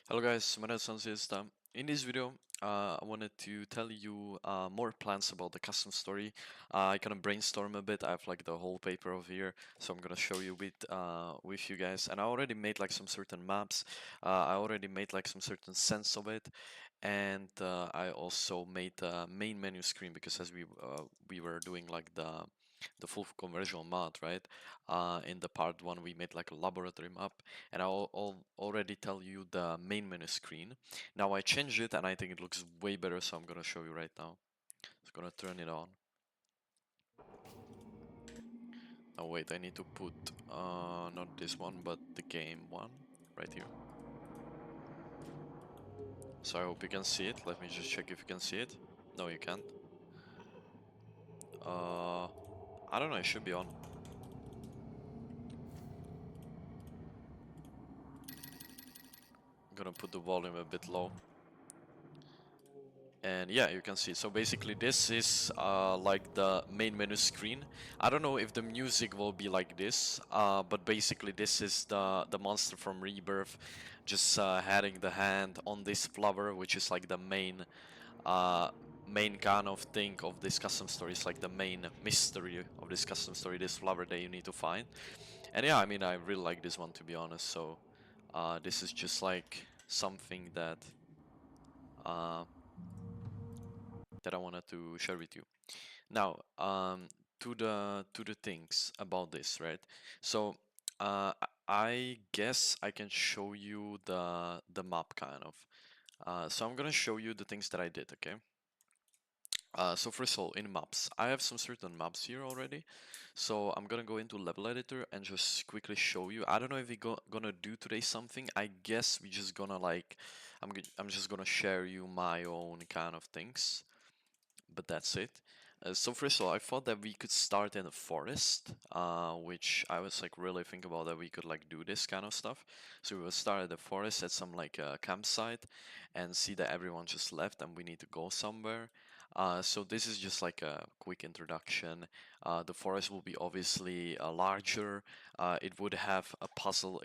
Hello guys, my name is Sanzista. In this video, I wanted to tell you more plans about the custom story. I kind of brainstorm a bit. I have like the whole paper over here, so I'm gonna show you with you guys. And I already made like some certain maps. I already made like some certain sense of it, and I also made the main menu screen because as we were doing like the full conversion mod, right? In the part one, we made like a laboratory map, and I'll already tell you the main menu screen. Now I changed it, and I think it looks way better, so I'm gonna show you right now. Just gonna turn it on. Oh wait, I need to put not this one, but the game one right here. So I hope you can see it. Let me just check if you can see it. No, you can't. Uh, I don't know. It should be on. I'm gonna put the volume a bit low. And yeah, you can see. So basically, this is like the main menu screen. I don't know if the music will be like this, but basically, this is the monster from Rebirth, just having the hand on this flower, which is like the main kind of thing of this custom story. It's like the main mystery of this custom story. This flower that you need to find. And yeah, I mean, I really like this one to be honest. So this is just like something that. Uh, that I wanted to share with you. Now, to the things about this, right? So, I guess I can show you the map kind of. So I'm gonna show you the things that I did, okay? So first of all, in maps, I have some certain maps here already. So I'm gonna go into level editor and just quickly show you. I don't know if we're gonna do today something. I guess we just gonna like, I'm just gonna share you my own kind of things, but that's it. So first of all, I thought that we could start in a forest, which I was like really thinking about that we could like do this kind of stuff. So we will start at the forest at some like campsite and see that everyone just left and we need to go somewhere. So this is just like a quick introduction. The forest will be obviously larger. It would have a puzzle,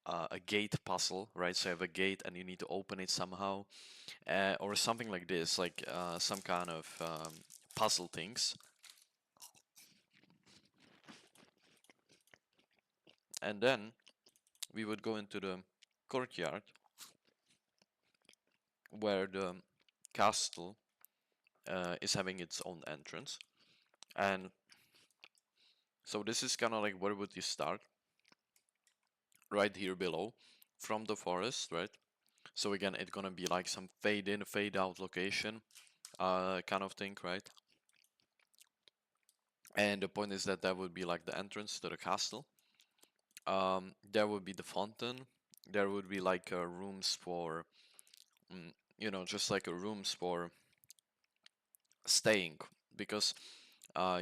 a gate puzzle, right? So you have a gate and you need to open it somehow, or something like this, like some kind of puzzle things. And then we would go into the courtyard where the castle is having its own entrance. And so this is kind of like where would you start? Right here below from the forest, right? So again, it's gonna be like some fade in, fade out location kind of thing, right? And the point is that that would be like the entrance to the castle. There would be the fountain. There would be like rooms for, just like rooms for staying, because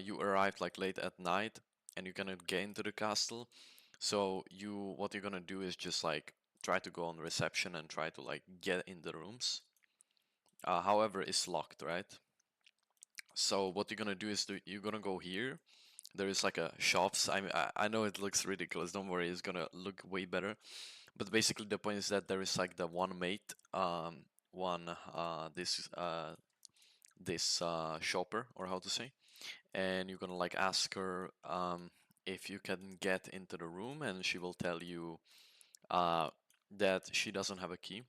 you arrive like late at night and you're gonna get into the castle. So what you're gonna do is just like try to go on reception and try to like get in the rooms. However, it's locked, right? So what you're gonna do is you're gonna go here. There is like a shops. I know it looks ridiculous. Don't worry, it's gonna look way better. But basically, the point is that there is like the one mate, one this shopper, or how to say, and you're gonna like ask her if you can get into the room, and she will tell you that she doesn't have a key.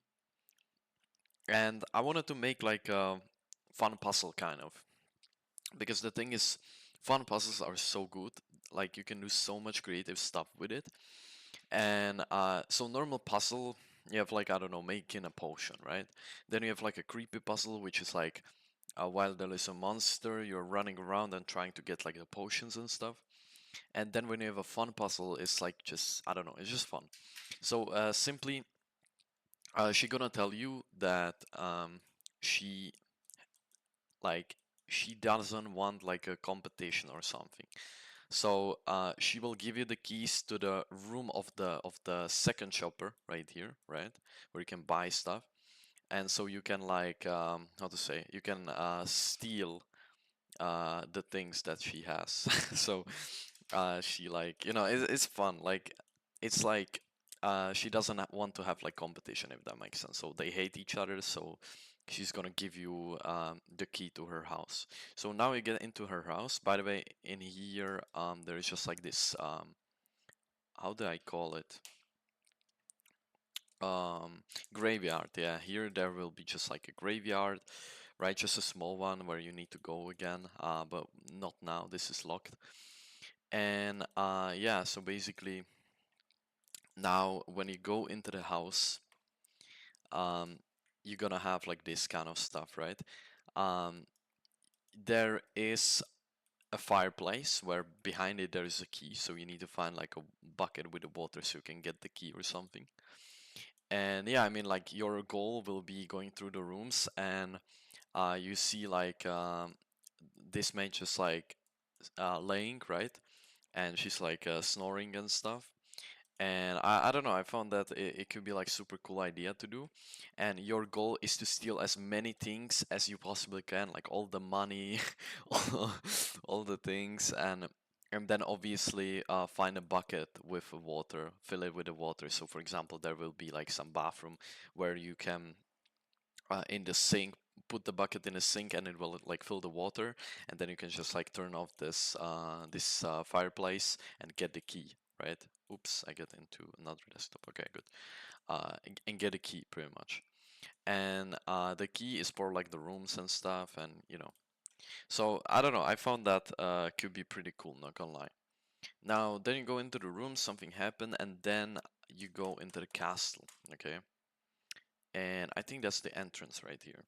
And I wanted to make like a fun puzzle kind of, because the thing is, fun puzzles are so good. Like you can do so much creative stuff with it. And so normal puzzle, you have like, I don't know, making a potion, right? Then you have like a creepy puzzle, which is like while there is a monster, you're running around and trying to get like the potions and stuff. And then when you have a fun puzzle, it's like just, I don't know, it's just fun. So simply, she gonna tell you that she like she doesn't want like a competition or something. So she will give you the keys to the room of the second shopper right here, right, where you can buy stuff. And so you can like how to say, you can steal the things that she has. So she like, it's fun. Like it's like she doesn't want to have like competition, if that makes sense. So they hate each other. So she's gonna give you the key to her house. So now you get into her house. By the way, in here there is just like this how do I call it? Graveyard. Yeah, here there will be just like a graveyard, right? Just a small one where you need to go again. But not now. This is locked. And yeah, so basically now when you go into the house, um, you're gonna have like this kind of stuff, right? Um, there is a fireplace where behind it there is a key, so you need to find like a bucket with the water so you can get the key or something. And yeah, I mean like your goal will be going through the rooms and you see like this mate just like laying, right? And she's like snoring and stuff. And I don't know, I found that it could be like super cool idea to do. And your goal is to steal as many things as you possibly can, like all the money, all, all the things, and then obviously find a bucket with water, fill it with the water. So for example, there will be like some bathroom where you can in the sink put the bucket in the sink and it will like fill the water, and then you can just like turn off this fireplace and get the key, right? Oops, I get into another desktop. Okay, good. And get a key pretty much. And the key is for like the rooms and stuff, and you know. So I don't know. I found that could be pretty cool. Not gonna lie. Now then you go into the room, something happened, and then you go into the castle. Okay. And I think that's the entrance right here.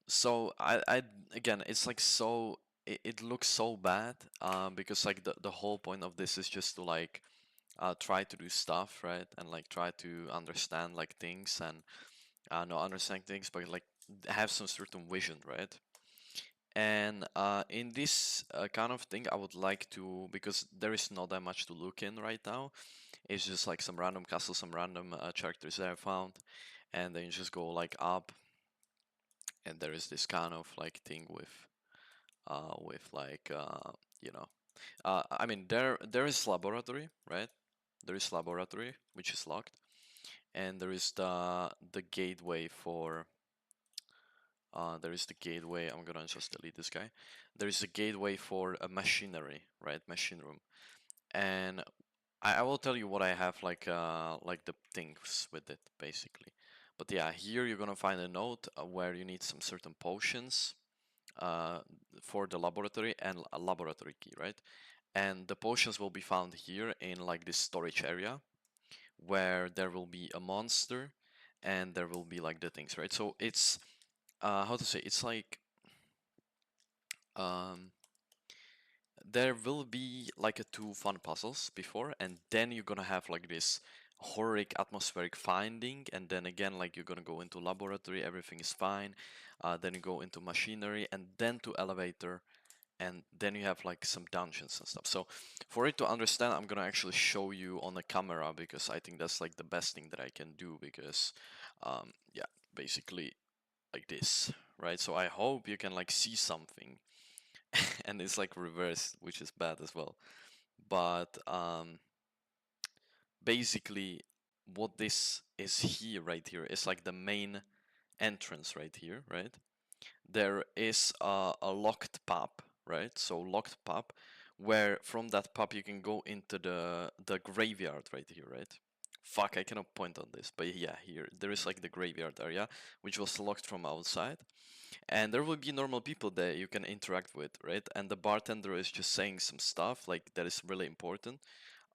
So I again, it's like so it looks so bad because like the whole point of this is just to like try to do stuff, right? And like try to understand like things and not understand things, but like have some certain vision, right? And in this kind of thing, I would like to, because there is not that much to look in right now. It's just like some random castles, some random characters that I found, and then you just go like up, and there is this kind of like thing with like you know I mean there is laboratory, right? There is laboratory which is locked, and there is the gateway for there is the gateway. I'm gonna just delete this guy. There is a gateway for a machinery, right? Machine room. And I will tell you what I have like the things with it basically. But yeah, here you're gonna find a note where you need some certain potions uh, for the laboratory and a laboratory key, right? And the potions will be found here in like this storage area where there will be a monster and there will be like the things, right? So it's how to say, it's like um there will be like a two fun puzzles before, and then you're gonna have like this horrific atmospheric finding, and then again like you're gonna go into laboratory, everything is fine, then you go into machinery and then to elevator, and then you have like some dungeons and stuff. So for it to understand, I'm gonna actually show you on the camera because I think that's like the best thing that I can do, because yeah, basically like this, right? So I hope you can like see something. And it's like reversed, which is bad as well. But basically what this is here, right here, is like the main entrance right here, right? There is a locked pub, right? So locked pub, where from that pub you can go into the graveyard right here, right? Fuck, I cannot point on this, but yeah, here there is like the graveyard area, which was locked from outside, and there will be normal people that you can interact with, right? And the bartender is just saying some stuff like that is really important.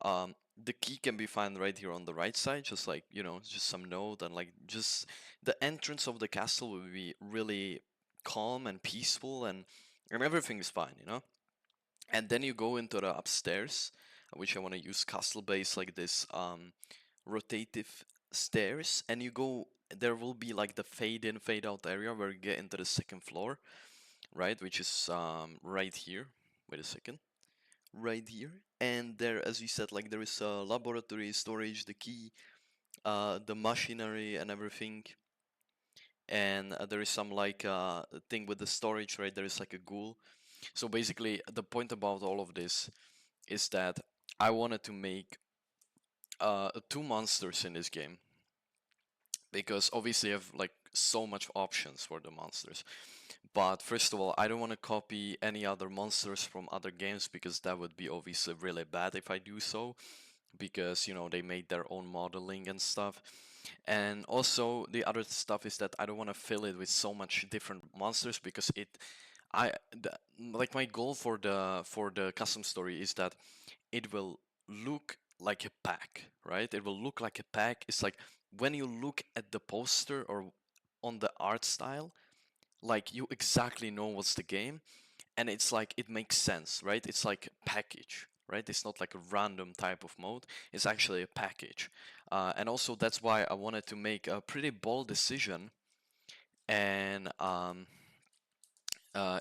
The key can be found right here on the right side, just like, you know, just some note, and like just the entrance of the castle will be really calm and peaceful, and everything is fine, you know. And then you go into the upstairs, which I want to use castle base like this rotative stairs, and you go, there will be like the fade in fade out area where you get into the second floor, right, which is right here. Wait a second, right here. And there, as you said, like there is a laboratory, storage, the key, the machinery and everything. And there is some like thing with the storage, right? There is like a ghoul. So basically the point about all of this is that I wanted to make two monsters in this game because obviously you have like so much options for the monsters. But first of all, I don't want to copy any other monsters from other games because that would be obviously really bad if I do so, because you know they made their own modeling and stuff. And also the other stuff is that I don't want to fill it with so much different monsters because I the, like my goal for the custom story is that it will look like a pack, right? It will look like a pack. It's like when you look at the poster or on the art style, like you exactly know what's the game, and it's like it makes sense, right? It's like a package, right? It's not like a random type of mode. It's actually a package, and also that's why I wanted to make a pretty bold decision, and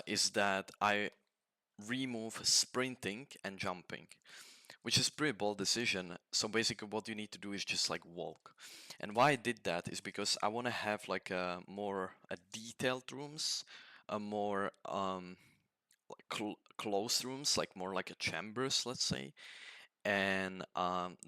is that I remove sprinting and jumping, which is pretty bold decision. So basically what you need to do is just like walk. And why I did that is because I want to have like a more a detailed rooms, a more closed rooms, like more like a chambers, let's say. And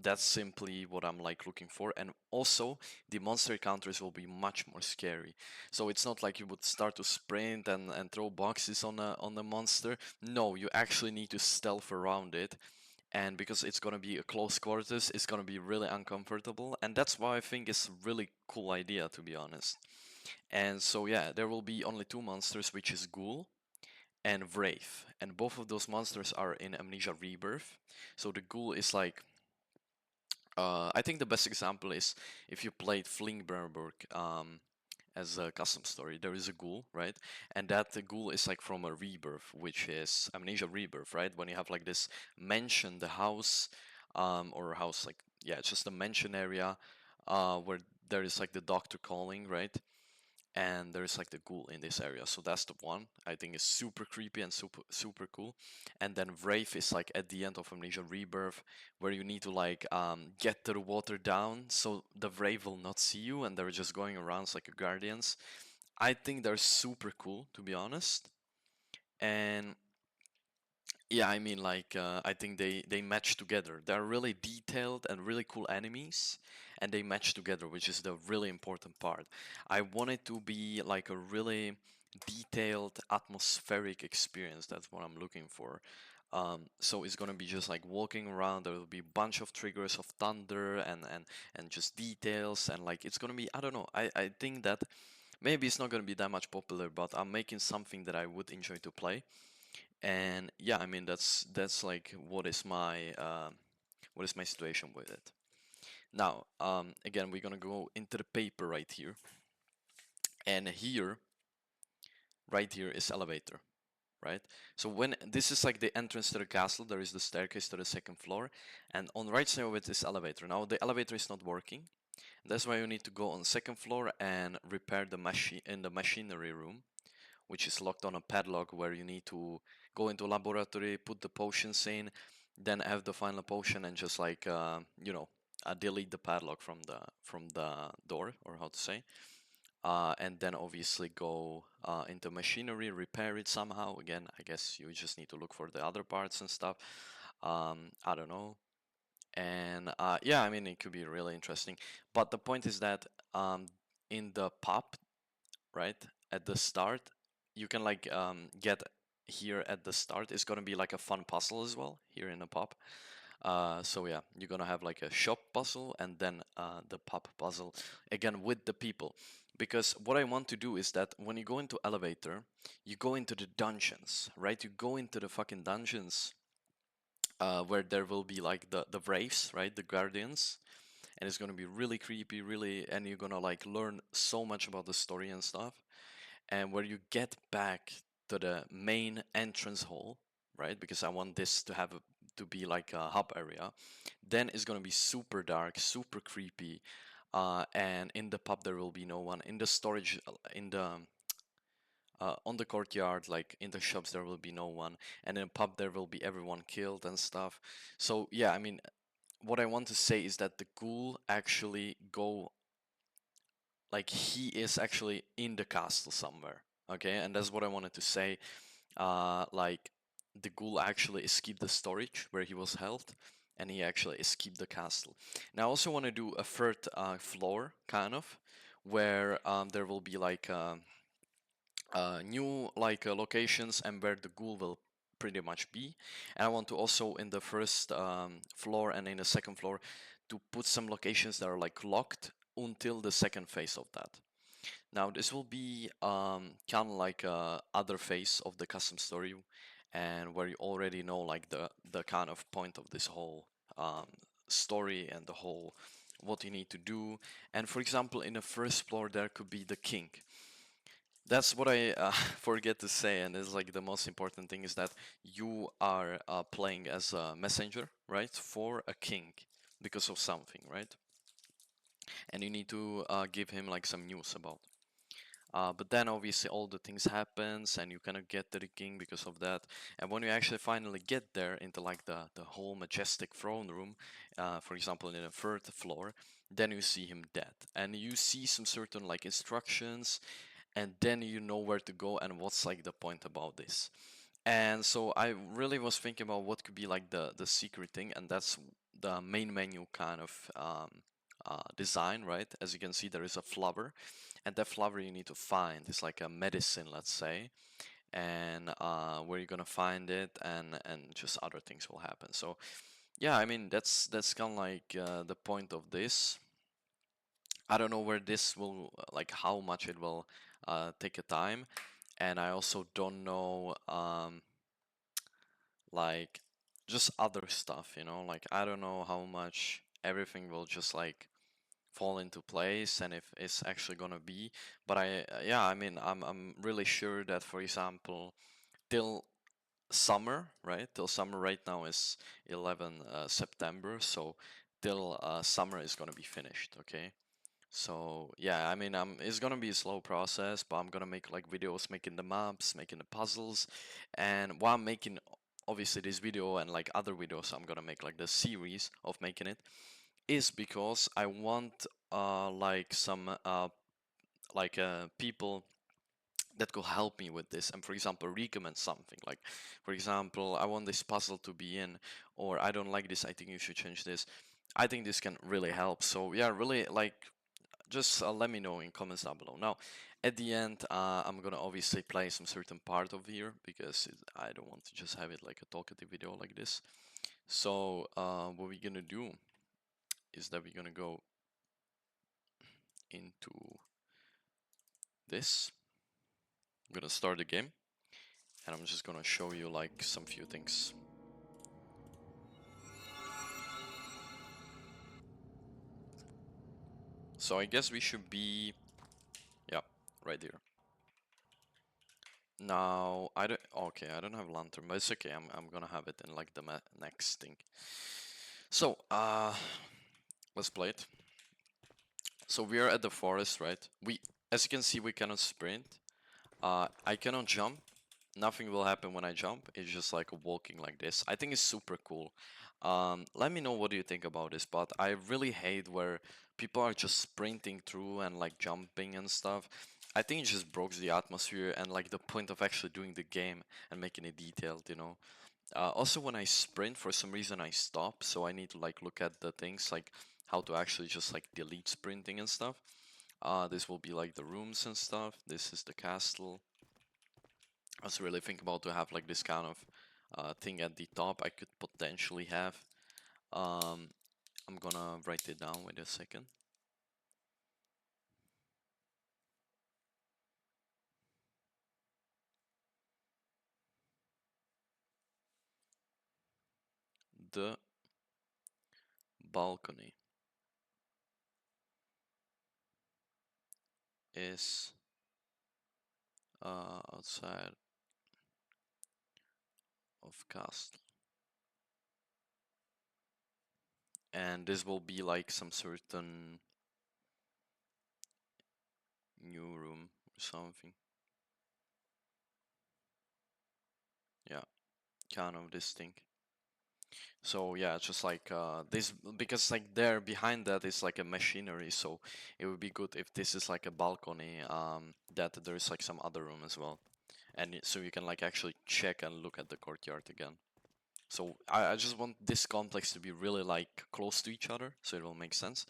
that's simply what I'm like looking for. And also the monster encounters will be much more scary. So it's not like you would start to sprint and throw boxes on the monster. No, you actually need to stealth around it, and because it's going to be a close quarters, it's going to be really uncomfortable, and that's why I think it's a really cool idea, to be honest. And so yeah, there will be only two monsters, which is Ghoul and Wraith, and both of those monsters are in Amnesia Rebirth. So the Ghoul is like I think the best example is if you played Flingberberg as a custom story. There is a ghoul, right? And that the ghoul is like from a rebirth, which is Amnesia Rebirth, right? When you have like this mansion, the house, or a house like yeah, it's just a mansion area, where there is like the doctor calling, right? And there's like the ghoul in this area, so that's the one I think is super creepy and super cool. And then Wraith is like at the end of Amnesia Rebirth, where you need to like get to the water down so the Wraith will not see you, and they're just going around like a guardians. I think they're super cool, to be honest. And yeah, I mean, like, I think they match together. They're really detailed and really cool enemies, and they match together, which is the really important part. I want it to be like a really detailed, atmospheric experience. That's what I'm looking for. So it's gonna be just like walking around. There will be a bunch of triggers of thunder and just details, and like it's gonna be, I don't know. I think that maybe it's not gonna be that much popular, but I'm making something that I would enjoy to play. And yeah, I mean that's like what is my situation with it. Now again, we're gonna go into the paper right here, and here right here is elevator, right? So when this is like the entrance to the castle, there is the staircase to the second floor, and on the right side of it is elevator. Now the elevator is not working. That's why you need to go on the second floor and repair the machine in the machinery room, which is locked on a padlock, where you need to go into laboratory, put the potions in, then have the final potion, and just like delete the padlock from the door, or how to say, and then obviously go into machinery, repair it somehow. Again, I guess you just need to look for the other parts and stuff. I don't know. And yeah, I mean, it could be really interesting. But the point is that in the pub, right at the start, you can like get here at the start. It's gonna be like a fun puzzle as well here in the pub. So yeah, you're gonna have like a shop puzzle and then the pub puzzle again with the people. Because what I want to do is that when you go into elevator, you go into the dungeons, right? You go into the fucking dungeons, where there will be like the wraiths, right? The guardians, and it's gonna be really creepy, really, and you're gonna like learn so much about the story and stuff. And where you get back to the main entrance hall, right? Because I want this to have to be like a hub area. Then it's gonna be super dark, super creepy, and in the pub there will be no one. In the storage, in the on the courtyard, like in the shops, there will be no one, and in a pub there will be everyone killed and stuff. So yeah, I mean, what I want to say is that the ghoul actually go like he is actually in the castle somewhere. Okay, and that's what I wanted to say. Like the ghoul actually escaped the storage where he was held, and he actually escaped the castle. Now I also want to do a third floor, kind of, where there will be like new like locations and where the ghoul will pretty much be. And I want to also in the first floor and in the second floor to put some locations that are like locked until the second phase of that. Now this will be kind of like other phase of the custom story, and where you already know like the kind of point of this whole um, story and the whole what you need to do. And for example, in the first floor there could be the king. That's what I forget to say, and it's like the most important thing is that you are playing as a messenger, right, for a king because of something, right? And you need to give him like some news about. But then obviously all the things happens and you cannot get to the king because of that. And when you actually finally get there into like the whole majestic throne room, for example in the third floor, then you see him dead. And you see some certain like instructions, and then you know where to go and what's like the point about this. And so I really was thinking about what could be like the secret thing, and that's the main menu kind of design, right? As you can see, there is a flower, and that flower you need to find. It's like a medicine, let's say, and where you're gonna find it, and just other things will happen. So yeah, I mean that's kind of like the point of this. I don't know where this will like how much it will take a time, and I also don't know like just other stuff, you know, like I don't know how much everything will just like fall into place and if it's actually gonna be. But yeah, I mean, I'm really sure that, for example, till summer, right? Till summer right now is 11 September, so till summer is gonna be finished, okay? So yeah, I mean, it's gonna be a slow process, but I'm gonna make like videos making the maps, making the puzzles, and while I'm making obviously this video and like other videos, I'm gonna make like the series of making it, is because I want like some people that could help me with this, and for example recommend something like, for example, I want this puzzle to be in, or I don't like this, I think you should change this. I think this can really help. So yeah, really like just let me know in comments down below. Now, at the end, I'm gonna obviously play some certain part of here because I don't want to just have it like a talkative video like this. So what we're gonna do is that we're gonna go into this. I'm gonna start the game, and I'm just gonna show you like some few things. So I guess we should be, yeah, right here. Now I don't. Okay, I don't have lantern, but it's okay. I'm gonna have it in like the next thing. So let's play it. So we are at the forest, right? As you can see, we cannot sprint. I cannot jump. Nothing will happen when I jump. It's just like walking like this. I think it's super cool. Let me know what do you think about this, but I really hate where people are just sprinting through and like jumping and stuff. I think it just breaks the atmosphere and like the point of actually doing the game and making it detailed, you know. Also, when I sprint, for some reason I stop, so I need to like look at the things like how to actually just like delete sprinting and stuff. This will be like the rooms and stuff. This is the castle. I was really thinking about to have like this kind of thing at the top I could potentially have. Um, I'm gonna write it down. Wait a second. The balcony is outside of castle, and this will be like some certain new room or something. Yeah, kind of this thing. So yeah, just like this, because like there behind that is like a machinery, so it would be good if this is like a balcony, that there is like some other room as well, and so you can like actually check and look at the courtyard again. So I just want this complex to be really like close to each other, so it will make sense.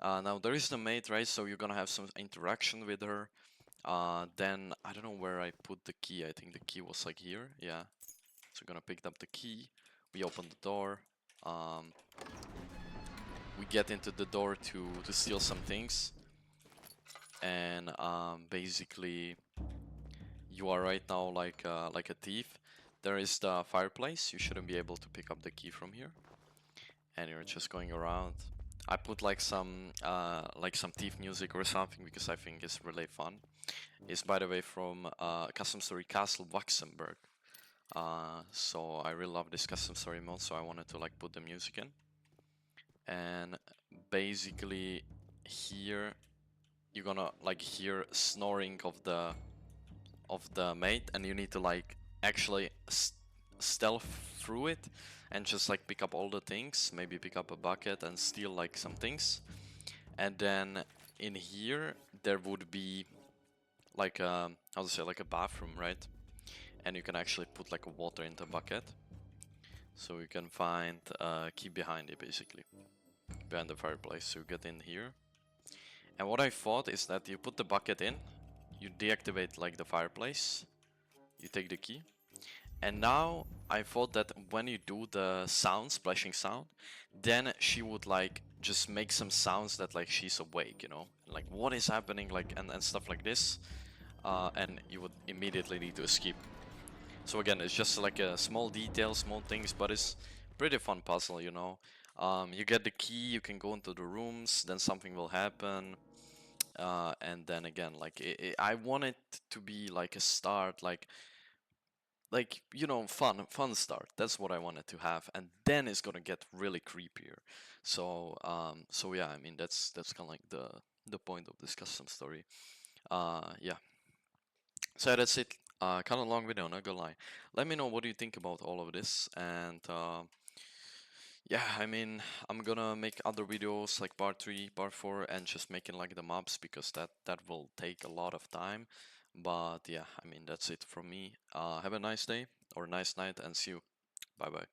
Now there is the maid, right? So you're gonna have some interaction with her. Then I don't know where I put the key. I think the key was like here. Yeah. So we're gonna pick up the key. We open the door. Um, we get into the door to steal some things, and basically you are right now like a thief. There is the fireplace. You shouldn't be able to pick up the key from here, and you're just going around. I put like some thief music or something because I think it's really fun. It's by the way from Custom Story Castle Luxembourg. So I really love this custom story mode, so I wanted to like put the music in. And basically here you're gonna like hear snoring of the mate, and you need to like actually stealth through it and just like pick up all the things, maybe pick up a bucket and steal like some things. And then in here there would be like how to say, like a bathroom, right? And you can actually put like a water in the bucket, so you can find a key behind it, basically behind the fireplace. So you get in here, and what I thought is that you put the bucket in, you deactivate like the fireplace, you take the key, and now I thought that when you do the sound, splashing sound, then she would like just make some sounds that like she's awake, you know, like what is happening, like and stuff like this, and you would immediately need to escape. So again, it's just like a small detail, small things, but it's pretty fun puzzle, you know. You get the key, you can go into the rooms, then something will happen, and then again, like I want it to be like a start, like you know, fun start. That's what I wanted to have, and then it's gonna get really creepier. So yeah, I mean that's kind of like the point of this custom story. Yeah. So that's it. Kind of long video, not gonna lie. Let me know what do you think about all of this, and yeah, I mean, I'm gonna make other videos like part 3, part 4, and just making like the mobs because that will take a lot of time. But yeah, I mean, that's it from me. Have a nice day or nice night, and see you. Bye bye.